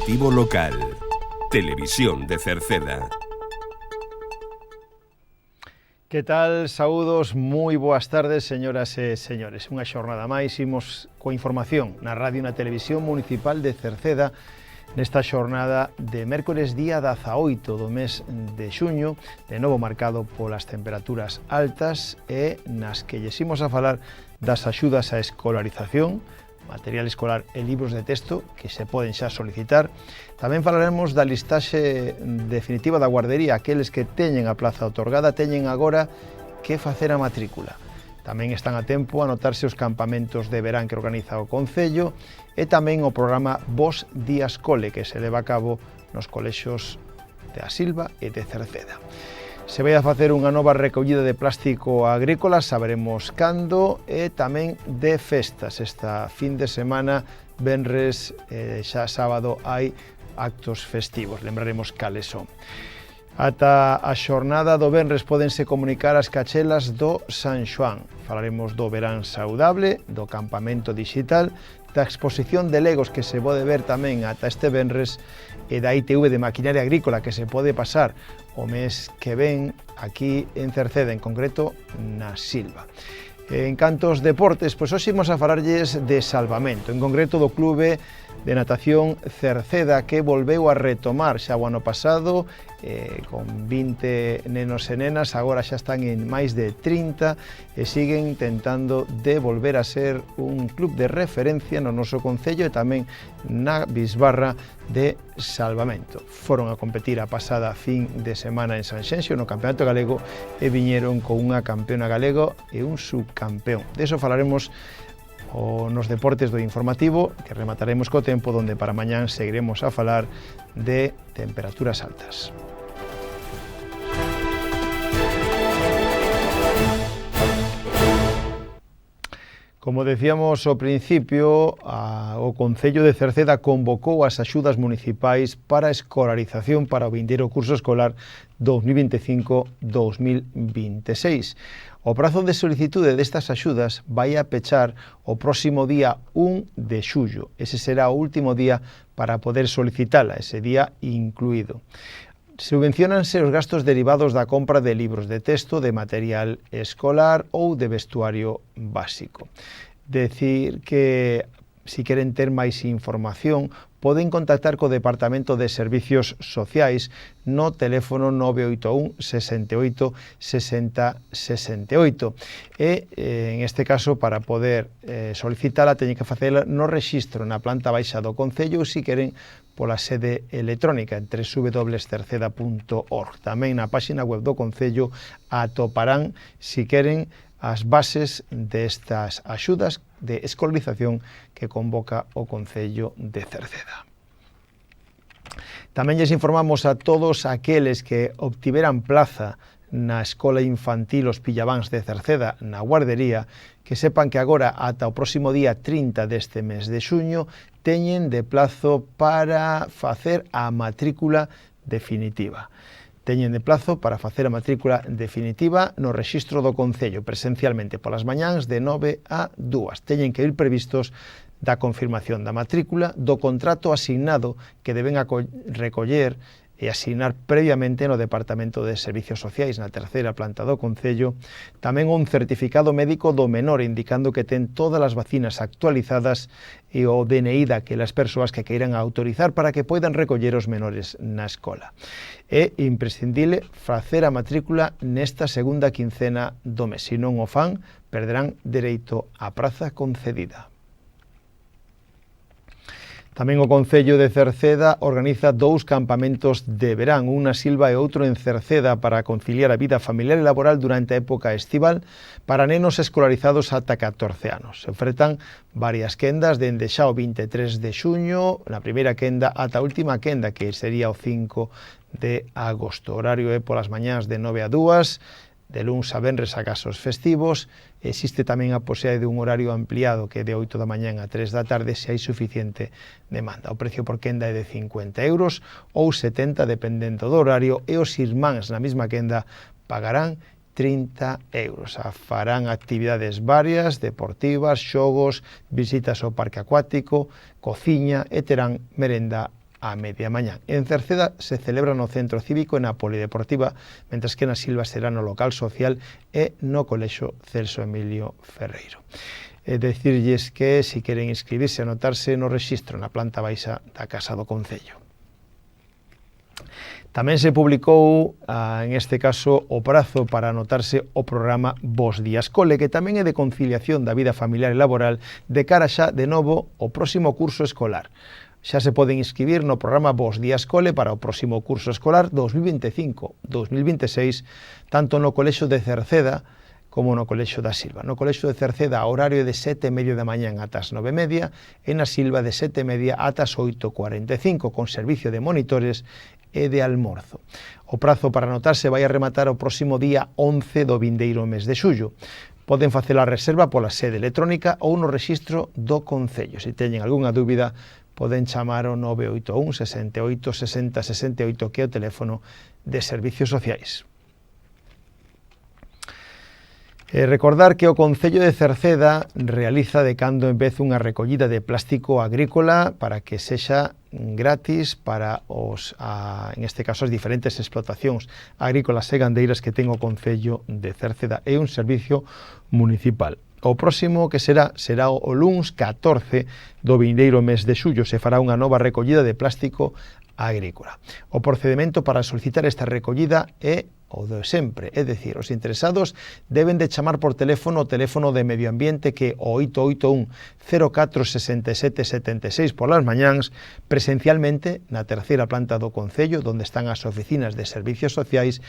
Informativo local. Televisión de Cerceda. Que tal? Saúdos, moi boas tardes, señoras e señores. Unha xornada máis, imos coa información na radio e na televisión municipal de Cerceda nesta xornada de mércores día 18 do mes de xuño, de novo marcado polas temperaturas altas e nas que lles imos a falar das axudas á escolarización, material escolar e libros de texto que se poden xa solicitar. Tamén falaremos da listaxe definitiva da guardería. Aqueles que teñen a plaza otorgada teñen agora que facer a matrícula. Tamén están a tempo a anotarse os campamentos de verán que organiza o Concello e tamén o programa Vos Días Cole que se leva a cabo nos colexos de A Silva e de Cerceda. Se vai a facer unha nova recollida de plástico agrícola, saberemos cando, e tamén de festas. Esta fin de semana, venres, xa sábado, hai actos festivos, lembraremos cales son. Ata a xornada do venres pódense comunicar as cachelas do San Xoán. Falaremos do verán saudable, do campamento digital, da exposición de legos que se pode ver tamén ata este venres e da ITV de maquinaria agrícola que se pode pasar o mes que ven aquí en Cerceda, en concreto na Silva. En cantos deportes, pois hoxe imos a falarlles de salvamento, en concreto do Clube de Natación Cerceda que volveu a retomar xa o ano pasado con 20 nenos e nenas, agora xa están en máis de 30 e siguen tentando de volver a ser un club de referencia no noso concello e tamén na bisbarra de salvamento. Foron a competir a pasada fin de semana en Sanxenxo no Campeonato Galego e viñeron con unha campeona galego e un subcampeón. De iso falaremos nos deportes do informativo, que remataremos co tempo, donde para mañán seguiremos a falar de temperaturas altas. Como decíamos ao principio, o Concello de Cerceda convocou as axudas municipais para a escolarización para o vindeiro curso escolar 2025-2026. O prazo de solicitude destas axudas vai a pechar o próximo día 1 de xullo. Ese será o último día para poder solicitala, ese día incluído. Subvenciónanse os gastos derivados da compra de libros de texto, de material escolar ou de vestuario básico. Decir que, si queren ter máis información, poden contactar co Departamento de Servicios Sociais no teléfono 981 68 60 68 e, en este caso, para poder solicitala, teñen que facela no rexistro na planta baixa do Concello ou, si queren, pola sede electrónica en www.cerceda.org. Tamén na páxina web do Concello atoparán, si queren, as bases destas axudas de escolarización que convoca o Concello de Cerceda. Tamén lles informamos a todos aqueles que obtiveran plaza na Escola Infantil Os Pillabáns de Cerceda, na guardería, que sepan que agora, ata o próximo día 30 deste mes de xuño, teñen de plazo para facer a matrícula definitiva. Teñen de plazo para facer a matrícula definitiva no rexistro do Concello, presencialmente polas mañáns de 9 a 2. Teñen que ir previstos da confirmación da matrícula, do contrato asignado que deben recoller e asignar previamente no Departamento de Servicios Sociais na terceira planta do Concello, tamén un certificado médico do menor indicando que ten todas as vacinas actualizadas e o DNI daquelas persoas que queiran autorizar para que poidan recoller os menores na escola. É imprescindible facer a matrícula nesta segunda quincena do mes. Se non o fan, perderán dereito á praza concedida. Tamén o Concello de Cerceda organiza 2 campamentos de verán, un na Silva e outro en Cerceda, para conciliar a vida familiar e laboral durante a época estival para nenos escolarizados ata 14 anos. Se ofertan varias quendas dende xa o 23 de xuño, na primeira quenda ata a última quenda, que sería o 5 de agosto. O horario é polas mañás de 9 a 2, de luns a venres a casos festivos. Existe tamén a posibilidade de un horario ampliado que é de 8 da mañán a 3 da tarde se hai suficiente demanda. O precio por quenda é de 50 euros ou 70 dependendo do horario e os irmáns na mesma quenda pagarán 30 euros. Farán actividades varias, deportivas, xogos, visitas ao parque acuático, cociña e terán merenda a media mañá. En Cerceda se celebra no Centro Cívico e na Polideportiva, mentres que na Silva será no local social e no Colexio Celso Emilio Ferreiro. E decirlles que, se queren inscribirse e anotarse no rexistro na planta baixa da Casa do Concello. Tamén se publicou, en este caso, o prazo para anotarse o programa Bos Días Cole, que tamén é de conciliación da vida familiar e laboral de cara xa de novo ao próximo curso escolar. Xa se poden inscribir no programa Bos Días Cole para o próximo curso escolar 2025-2026, tanto no Colexio de Cerceda como no Colexio da Silva. No Colexio de Cerceda, horario de 7:30 da mañán ata as 9:30, e na Silva de 7:30 ata as 8:45, con servicio de monitores e de almorzo. O prazo para anotarse vai a rematar o próximo día 11 do vindeiro mes de xullo. Poden facer a reserva pola sede electrónica ou no rexistro do Concello. Se teñen algunha dúbida, poden chamar ao 981 68 60 68, que é o teléfono de Servicios Sociais. Recordar que o Concello de Cerceda realiza de cando en vez unha recollida de plástico agrícola para que sexa gratis para en este caso, as diferentes explotacións agrícolas e gandeiras que ten o Concello de Cerceda. É un servicio municipal. O próximo que será o luns 14 do vindeiro mes de xullo. Se fará unha nova recollida de plástico agrícola. O procedimento para solicitar esta recollida é o de sempre, é dicir, os interesados deben de chamar por teléfono o teléfono de Medio Ambiente, que é o 881 04 67 76 por las mañáns, presencialmente na terceira planta do Concello, onde están as oficinas de Servicios Sociais,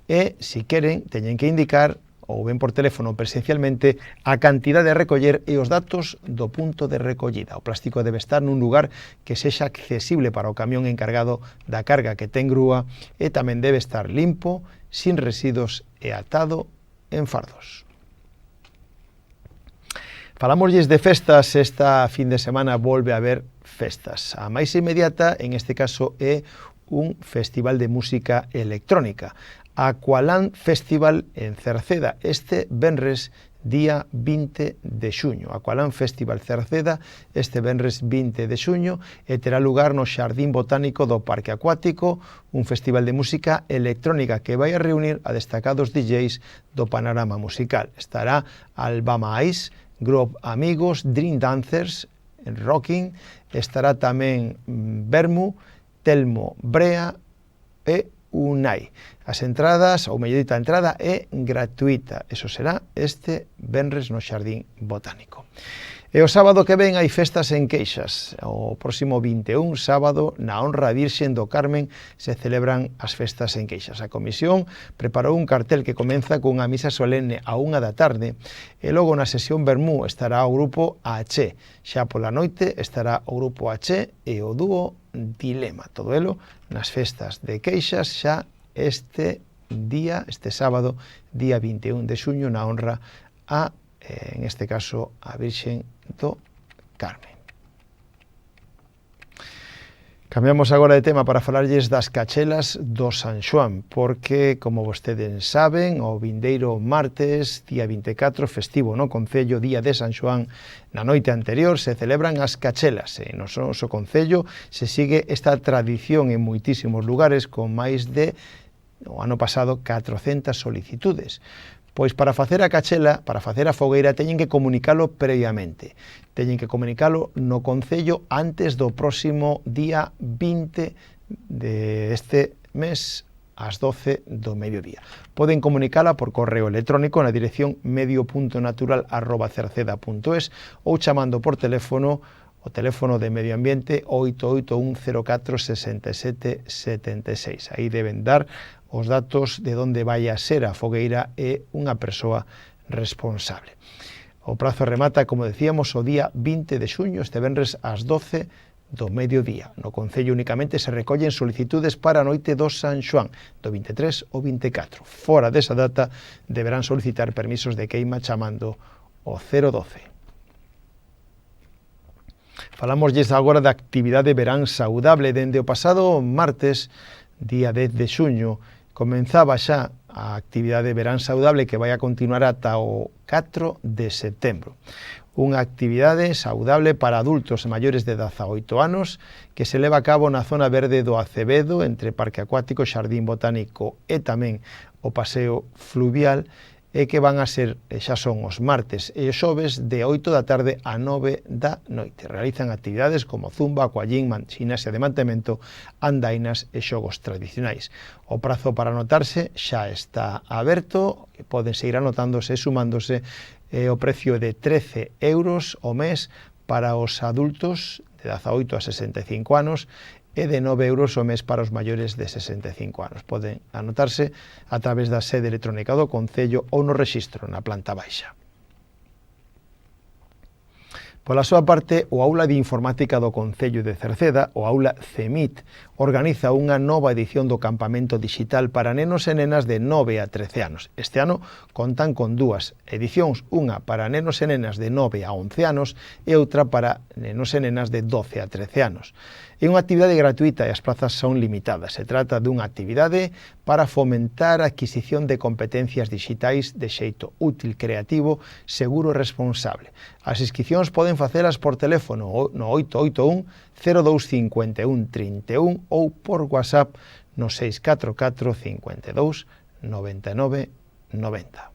e, se queren, teñen que indicar ou ben por teléfono presencialmente a cantidade a recoller e os datos do punto de recollida. O plástico debe estar nun lugar que sexa accesible para o camión encargado da carga que ten grúa, e tamén debe estar limpo, sin residuos e atado en fardos. Falámoslles de festas. Esta fin de semana volve a haber festas. A máis inmediata, en este caso, é un festival de música electrónica. Aqualand Festival en Cerceda, este venres día 20 de xuño. Aqualand Festival Cerceda este venres 20 de xuño e terá lugar no Xardín Botánico do Parque Acuático, un festival de música electrónica que vai a reunir a destacados DJs do panorama musical. Estará Alabama Ice, Group Amigos, Dream Dancers, Rocking, estará tamén Vermu, Telmo Brea e Unai. As entradas, ou mellor dita, a entrada é gratuita. Eso será este venres no Xardín Botánico. E o sábado que ven hai festas en Queixas. O próximo 21, sábado, na honra a Virxen do Carmen, se celebran as festas en Queixas. A comisión preparou un cartel que comeza cunha misa solene a 1 da tarde, e logo na sesión Vermú estará o grupo Ache. Xa pola noite estará o grupo Ache e o dúo Dilema. Todo elo nas festas de Queixas xa este sábado, día 21 de xuño, na honra a, en este caso, a Virxen do Carmen. Cambiamos agora de tema para falarlles das cachelas do San Xoán, porque, como vostedes saben, o vindeiro martes, día 24, festivo no Concello, día de San Xoán, na noite anterior se celebran as cachelas. E no noso Concello se sigue esta tradición en moitísimos lugares, con máis de, o ano pasado, 400 solicitudes. Pois para facer a cachela, para facer a fogueira, teñen que comunicalo previamente. Teñen que comunicalo no Concello antes do próximo día 20 deste mes ás 12 do mediodía. Poden comunicala por correo electrónico na dirección medio.natural@cerceda.es ou chamando por teléfono o teléfono de Medio Ambiente 881 04 67 76. Aí deben dar os datos de onde vai a ser a fogueira e unha persoa responsable. O prazo remata, como decíamos, o día 20 de xuño, este venres ás 12 do mediodía. No Concello únicamente se recollen solicitudes para a noite do San Xoán, do 23 ao 24. Fora desa data deberán solicitar permisos de queima chamando o 012. Falámoslles agora da actividade verán saudable. Dende o pasado martes, día 10 de xuño, comenzaba xa a actividade verán saudable que vai a continuar ata o 4 de setembro. unha actividade saudable para adultos maiores de 18 anos que se leva a cabo na zona verde do Acevedo, entre Parque Acuático, Xardín Botánico e tamén o Paseo Fluvial, e que van a ser, xa son os martes e os xoves, de 8 da tarde a 9 da noite. Realizan actividades como zumba, aquallín, ximnasia de mantemento, andainas e xogos tradicionais. O prazo para anotarse xa está aberto, poden seguir anotándose e sumándose. O precio de 13 euros o mes para os adultos de 18 a 65 anos e de 9 euros o mes para os maiores de 65 anos. Poden anotarse a través da sede electrónica do Concello ou no rexistro na planta baixa. Pola súa parte, o Aula de Informática do Concello de Cerceda, o Aula CEMIT, organiza unha nova edición do campamento digital para nenos e nenas de 9 a 13 anos. Este ano contan con dúas edicións, unha para nenos e nenas de 9 a 11 anos e outra para nenos e nenas de 12 a 13 anos. É unha actividade gratuita e as plazas son limitadas. Se trata dunha actividade para fomentar a adquisición de competencias digitais de xeito útil, creativo, seguro e responsable. As inscripcións poden facelas por teléfono no 881 0251 31 ou por WhatsApp no 644 52 99 90.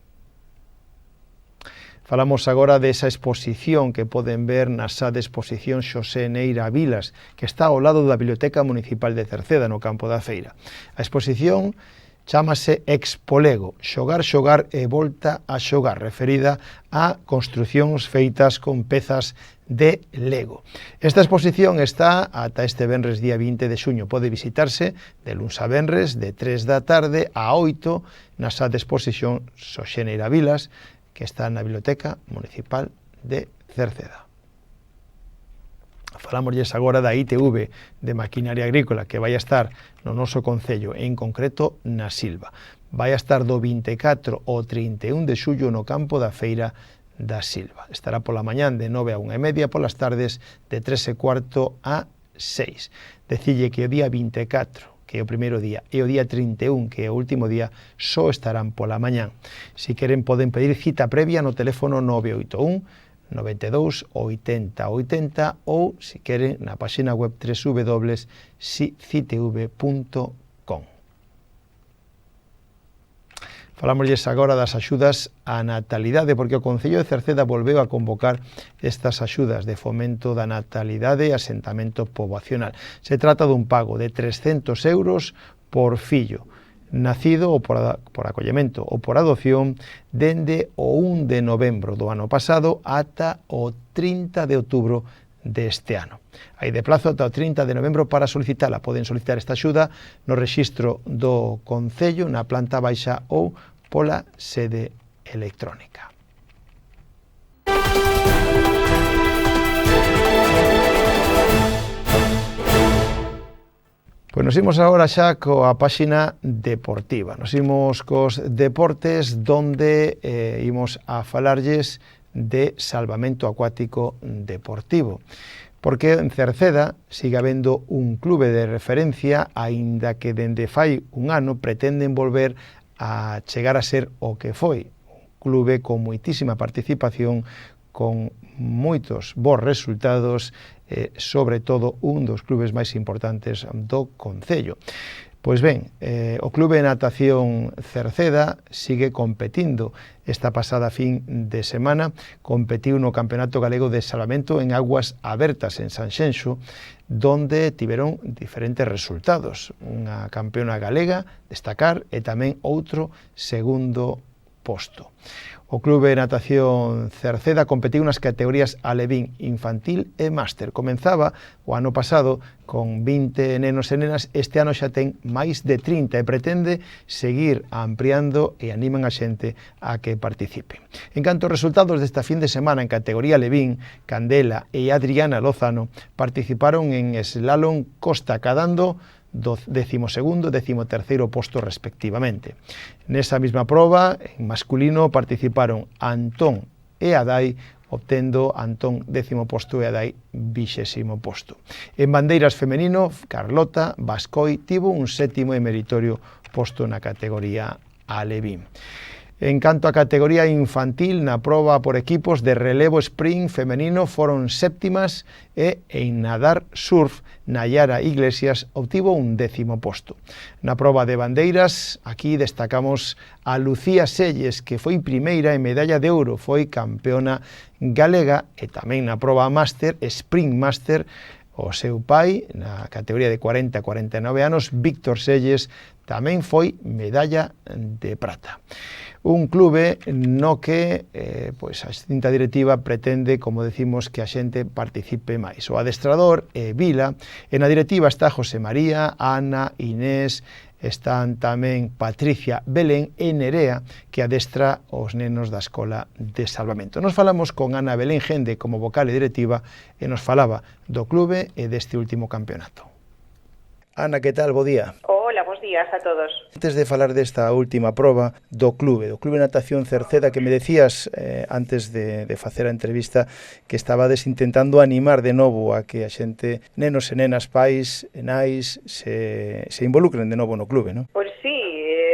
Falamos agora desa exposición que poden ver na sala de exposición Xosé Neira Vilas, que está ao lado da Biblioteca Municipal de Cerceda, no campo da Feira. A exposición chámase Expolego, xogar, xogar e volta a xogar, referida a construcións feitas con pezas de Lego. Esta exposición está ata este venres día 20 de xuño. Pode visitarse de luns a venres de 3 da tarde a 8 na sala de exposición Xosé Neira Vilas, que está na Biblioteca Municipal de Cerceda. Falámosles agora da ITV de Maquinaria Agrícola, que vai a estar no noso concello, en concreto na Silva. Vai a estar do 24 ao 31 de xullo no campo da Feira da Silva. Estará pola mañán de 9 a 1:30, polas tardes de 3:15 a 6. Decille que o día 24, que é o primeiro día, e o día 31, que é o último día, só estarán pola mañán. Se queren, poden pedir cita previa no teléfono 981 92 80 80 ou, se queren, na página web www.citv.com. Falámosles agora das axudas á natalidade, porque o Concello de Cerceda volveu a convocar estas axudas de fomento da natalidade e asentamento poboacional. Se trata dun pago de 300 euros por fillo, nacido ou por acollemento ou por adopción, dende o 1 de novembro do ano pasado ata o 30 de outubro deste ano. Hai de plazo ata o 30 de novembro para solicitala. Poden solicitar esta axuda no rexistro do Concello, na planta baixa ou pola sede electrónica. Pois nos imos agora xa coa páxina deportiva. Nos imos cos deportes, donde imos a falarlles de salvamento acuático deportivo. Porque en Cerceda sigue habendo un clube de referencia, aínda que dende fai un ano pretenden volver a chegar a ser o que foi. Un clube con moitísima participación, con moitos bons resultados, sobre todo un dos clubes máis importantes do Concello. Pois ben, o Clube de Natación Cerceda sigue competindo. Esta pasada fin de semana competiu no Campeonato Galego de Salvamento en aguas abertas en Sanxenxo, donde tiveron diferentes resultados. Unha campeona galega, destacar, e tamén outro segundo posto. O Clube de Natación Cerceda competiu nas categorías alevín, infantil e máster. Comenzaba o ano pasado con 20 nenos e nenas, este ano xa ten máis de 30 e pretende seguir ampliando e animan a xente a que participe. En canto aos resultados desta fin de semana en categoría alevín, Candela e Adriana Lozano participaron en slalom costa, cadando 12º e 13º posto respectivamente. Nesa mesma proba, en masculino, participaron Antón e Adai, obtendo Antón 10º posto e Adai 20º posto. En bandeiras femenino, Carlota Bascoi tivo un 7º e meritorio posto na categoría alevín. En canto a categoría infantil, na proba por equipos de relevo sprint femenino foron séptimas e en nadar surf, Nayara Iglesias obtivo un 10º posto. Na proba de bandeiras, aquí destacamos a Lucía Selles, que foi primeira en medalla de ouro, foi campeona galega, e tamén na proba máster, sprint máster, o seu pai, na categoría de 40 a 49 anos, Víctor Selles, tamén foi medalla de prata. Un clube no que a cinta directiva pretende, como decimos, que a xente participe máis. O adestrador é Vila, e na directiva está José María, Ana, Inés, están tamén Patricia, Belén e Nerea, que adestra os nenos da Escola de Salvamento. Nos falamos con Ana Belén Gende como vocal e directiva, e nos falaba do clube e deste último campeonato. Ana, que tal? Bo día. Hola, bons días a todos. Antes de falar desta última proba do Clube Natación Cerceda, que me decías antes de facer a entrevista que estabades intentando animar de novo a que a xente, nenos e nenas, pais e nais, se involucren de novo no clube, non? Pois sí,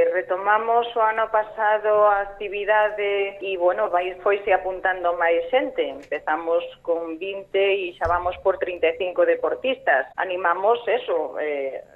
retomamos o ano pasado a actividade e, foise apuntando máis xente. Empezamos con 20 e xa vamos por 35 deportistas. Animamos eso,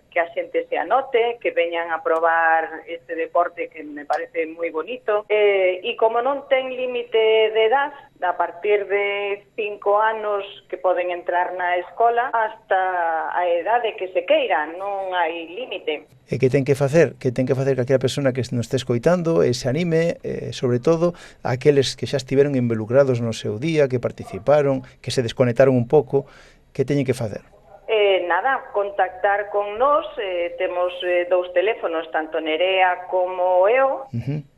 que a xente se anote, que veñan a probar este deporte que me parece moi bonito. E como non ten límite de edad, a partir de 5 anos que poden entrar na escola hasta a edade que se queira, non hai límite. E que ten que facer? Que ten que facer que aquela persona que nos este escoitando se anime, sobre todo, aqueles que xa estiveron involucrados no seu día, que participaron, que se desconectaron un pouco, que teñen que facer? Nada, contactar con nós, temos 2 teléfonos, tanto Nerea como eu,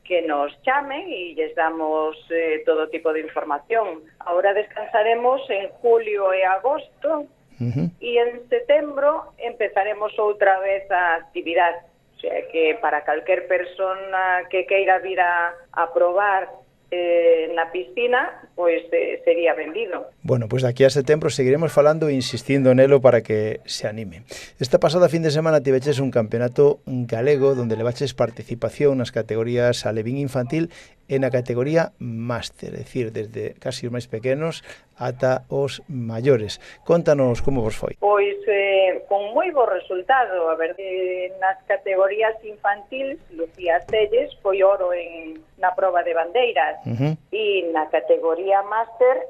que nos chamen e lles damos todo tipo de información. Ahora descansaremos en julio e agosto, e en setembro empezaremos outra vez a actividade. O sea que para calquer persona que queira vir a probar na piscina, pois sería benvido. Bueno, pois daqui a setembro seguiremos falando e insistindo nelo para que se anime. Esta pasada fin de semana tiveches un campeonato galego onde levaches participación nas categorías alevín infantil e na categoría máster, é dicir, desde casi os máis pequenos ata os maiores. Contanos como vos foi. Pois con moi bo resultado. A ver, nas categorías infantiles, Lucía Selles foi oro na proba de bandeiras, e na categoría máster,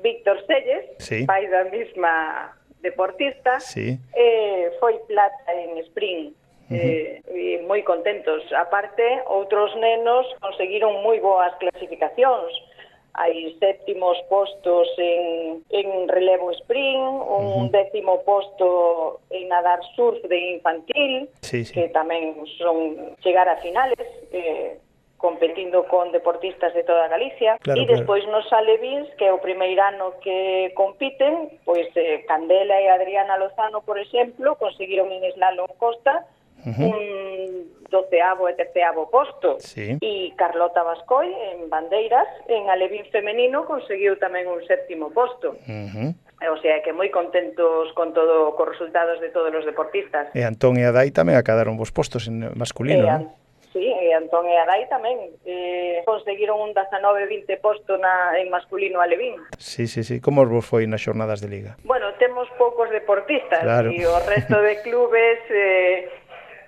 Víctor Selles, sí, pai da mesma deportista, sí, foi plata en sprint. Moi contentos. Aparte, outros nenos conseguiron moi boas clasificacións. Hai 7º postos en relevo sprint, un 10º posto en nadar surf de infantil, sí, sí, que tamén son chegar a finales, competindo con deportistas de toda Galicia. Claro, e despois nos alevíns, que é o primeiro ano que compiten, pois Candela e Adriana Lozano, por exemplo, conseguiron en slalom costa un 12º e 13º posto, sí, e Carlota Bascoi en bandeiras, en alevín femenino, conseguiu tamén un 7º posto. O sea que moi contentos con todo, cos resultados de todos os deportistas. E Antón e Adai tamén acadaron vos postos en masculino, non? Sí, e Antón e Adai tamén conseguiron un 19-20 posto en masculino alevín. Sí, sí, sí. Como vos foi nas xornadas de liga? Bueno, temos poucos deportistas, claro, e o resto de clubes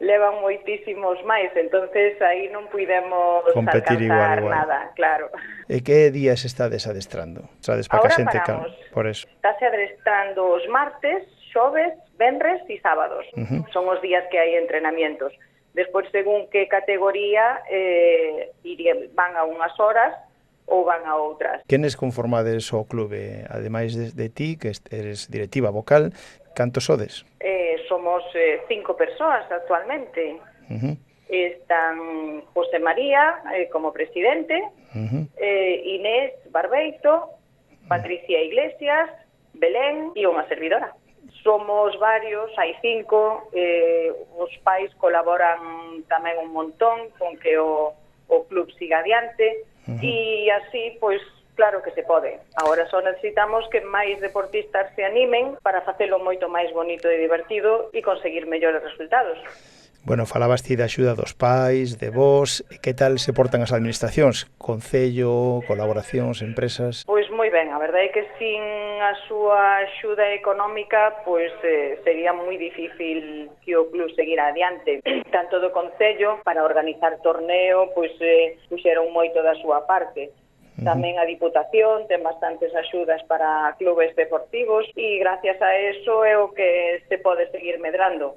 levan moitísimos máis, entonces aí non puidemos competir alcanzar igual. Nada, claro. E que días estades adestrando? Estades para que a xente por eso. Estáse adestrando os martes, xoves, venres e sábados. Son os días que hai entrenamientos. Despois, según que categoría, van a unhas horas ou van a outras. Quenes conformades o clube, ademais de ti, que eres directiva vocal, cantos sodes? Somos 5 persoas actualmente. Están José María como presidente, Inés Barbeito, Patricia Iglesias, Belén e unha servidora. Somos varios, hai 5, os pais colaboran tamén un montón con que o club siga adiante, e así, pois, claro que se pode. Agora só necesitamos que máis deportistas se animen para facelo moito máis bonito e divertido e conseguir mellores resultados. Bueno, falabas ti da axuda dos pais, de vos, que tal se portan as administracións? Concello, colaboracións, empresas? Pois moi ben, a verdade é que sin a súa axuda económica pois sería moi difícil que o club seguira adiante. Tanto do Concello para organizar torneo, pois puxeron moito da súa parte. Tamén a Diputación ten bastantes axudas para clubes deportivos e gracias a eso é o que se pode seguir medrando.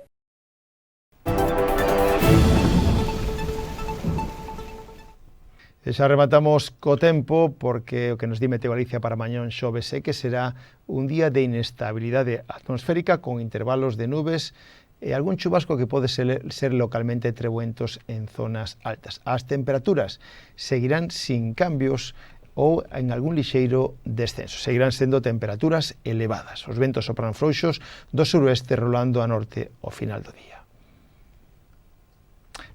E xa rematamos co tempo porque o que nos di Meteo Galicia para mañón xoves é que será un día de inestabilidade atmosférica con intervalos de nubes e algún chubasco que pode ser localmente trebuentos en zonas altas. As temperaturas seguirán sin cambios ou en algún lixeiro descenso. Seguirán sendo temperaturas elevadas. Os ventos sopran frouxos do suroeste rolando a norte ao final do día.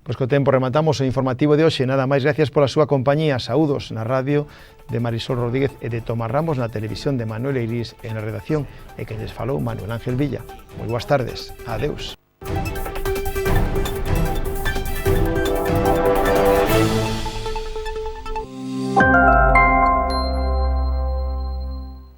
Pois co tempo rematamos o informativo de hoxe. Nada máis, gracias pola súa compañía. Saúdos na radio de Marisol Rodríguez e de Tomás Ramos, na televisión de Manuel Eirís e na redacción, e que lles falou Manuel Ángel Villa. Moi boas tardes. Adeus.